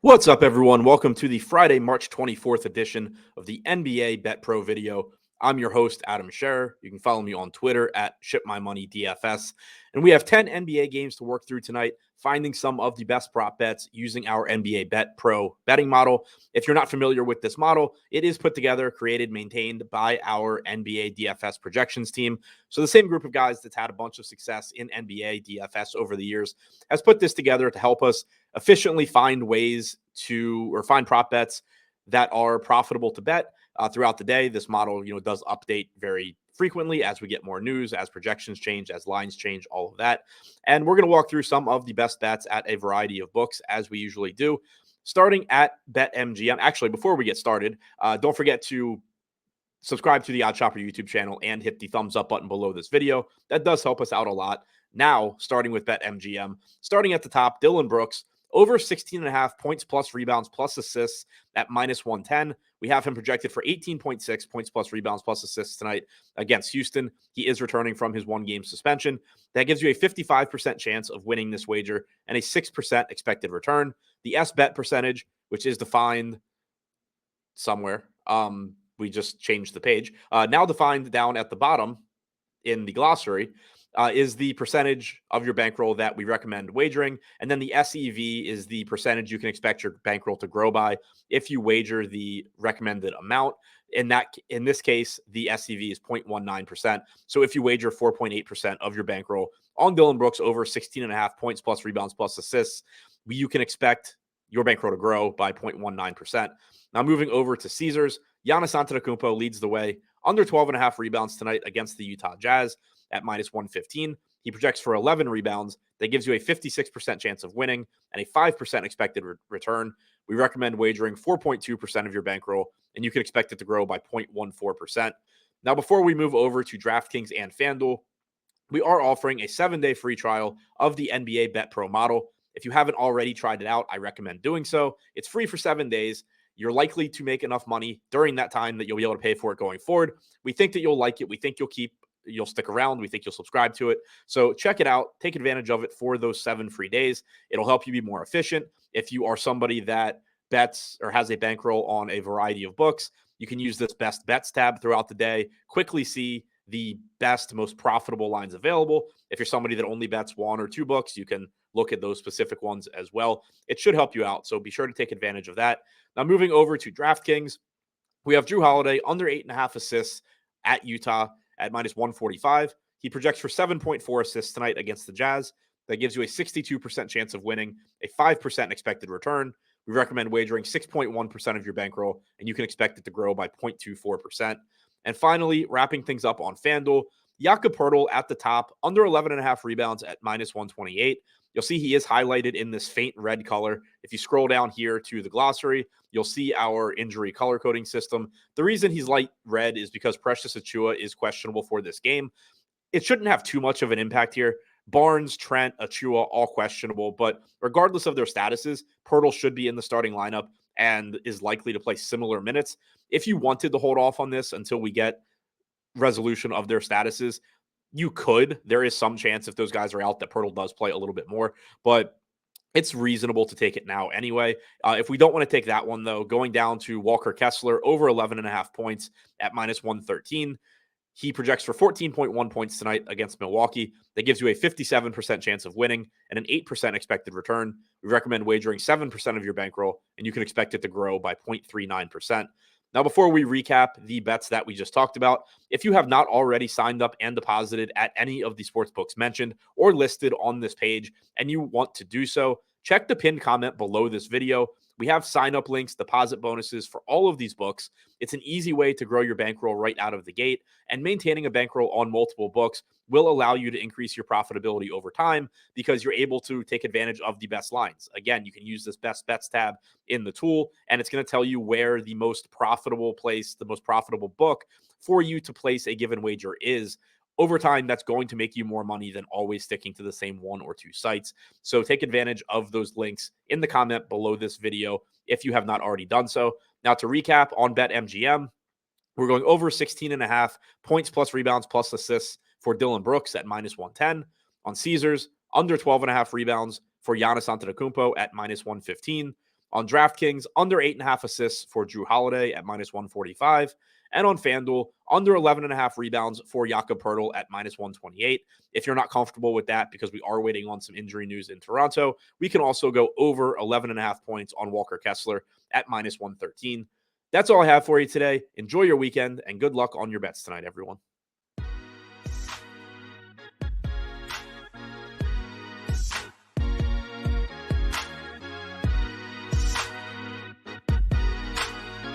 What's up, everyone? Welcome to the Friday, March 24th edition of the NBA Bet Pro video. I'm your host, Adam Scherer. You can follow me on Twitter at ShipMyMoneyDFS. And we have 10 NBA games to work through tonight, finding some of the best prop bets using our NBA Bet Pro betting model. If you're not familiar with this model, it is put together, created, maintained by our NBA DFS projections team. So the same group of guys that's had a bunch of success in NBA DFS over the years has put this together to help us efficiently find ways or find prop bets that are profitable to bet throughout the day. This model, does update very frequently as we get more news, as projections change, as lines change, all of that. And we're going to walk through some of the best bets at a variety of books as we usually do, starting at BetMGM. Actually, before we get started, don't forget to subscribe to the Odd Shopper YouTube channel and hit the thumbs up button below this video. That does help us out a lot. Now, starting with BetMGM, starting at the top, Dillon Brooks, over 16.5 points plus rebounds plus assists at minus 110. We have him projected for 18.6 points plus rebounds plus assists tonight against Houston. He is returning from his one-game suspension. That gives you a 55% chance of winning this wager and a 6% expected return. The S-bet percentage, which is defined somewhere, we just changed the page, now defined down at the bottom in the glossary, is the percentage of your bankroll that we recommend wagering. And then the SEV is the percentage you can expect your bankroll to grow by if you wager the recommended amount. In this case, the SEV is 0.19%. So if you wager 4.8% of your bankroll on Dillon Brooks over 16.5 points plus rebounds plus assists, you can expect your bankroll to grow by 0.19%. Now moving over to Caesars, Giannis Antetokounmpo leads the way, under 12.5 rebounds tonight against the Utah Jazz at minus 115. He projects for 11 rebounds. That gives you a 56% chance of winning and a 5% expected return. We recommend wagering 4.2% of your bankroll, and you can expect it to grow by 0.14%. Now, before we move over to DraftKings and FanDuel, we are offering a 7-day free trial of the NBA Bet Pro model. If you haven't already tried it out, I recommend doing so. It's free for 7 days. You're likely to make enough money during that time that you'll be able to pay for it going forward. We think that you'll like it. We think you'll stick around. We think you'll subscribe to it. So check it out. Take advantage of it for those 7 free days. It'll help you be more efficient. If you are somebody that bets or has a bankroll on a variety of books, you can use this best bets tab throughout the day, quickly see the best, most profitable lines available. If you're somebody that only bets 1 or 2 books, you can look at those specific ones as well. It should help you out. So be sure to take advantage of that. Now, moving over to DraftKings, we have Drew Holiday under 8.5 assists at Utah at minus 145. He projects for 7.4 assists tonight against the Jazz. That gives you a 62% chance of winning, a 5% expected return. We recommend wagering 6.1% of your bankroll, and you can expect it to grow by 0.24%. And finally, wrapping things up on FanDuel, Jakob Poeltl at the top, under 11.5 rebounds at minus 128. You'll see he is highlighted in this faint red color. If you scroll down here to the glossary, you'll see our injury color coding system. The reason he's light red is because Precious Achiuwa is questionable for this game. It shouldn't have too much of an impact here. Barnes, Trent, Achiuwa, all questionable. But regardless of their statuses, Poeltl should be in the starting lineup and is likely to play similar minutes. If you wanted to hold off on this until we get resolution of their statuses, you could. There is some chance if those guys are out that Poeltl does play a little bit more, but it's reasonable to take it now anyway. If we don't want to take that one, though, going down to Walker Kessler, over 11.5 points at minus 113. He projects for 14.1 points tonight against Milwaukee. That gives you a 57% chance of winning and an 8% expected return. We recommend wagering 7% of your bankroll, and you can expect it to grow by 0.39%. Now, before we recap the bets that we just talked about, if you have not already signed up and deposited at any of the sportsbooks mentioned or listed on this page and you want to do so, check the pinned comment below this video. We have sign-up links, deposit bonuses for all of these books. It's an easy way to grow your bankroll right out of the gate, and maintaining a bankroll on multiple books will allow you to increase your profitability over time because you're able to take advantage of the best lines. Again, you can use this best bets tab in the tool, and it's going to tell you where the most profitable place, the most profitable book for you to place a given wager is. Over time, that's going to make you more money than always sticking to the same 1 or 2 sites. So take advantage of those links in the comment below this video if you have not already done so. Now, to recap on BetMGM, we're going over 16.5 points plus rebounds plus assists for Dillon Brooks at minus 110. On Caesars, under 12.5 rebounds for Giannis Antetokounmpo at minus 115. On DraftKings, under 8.5 assists for Drew Holiday at minus 145. And on FanDuel, under 11.5 rebounds for Jakob Poeltl at minus 128. If you're not comfortable with that, because we are waiting on some injury news in Toronto, we can also go over 11.5 points on Walker Kessler at minus 113. That's all I have for you today. Enjoy your weekend and good luck on your bets tonight, everyone.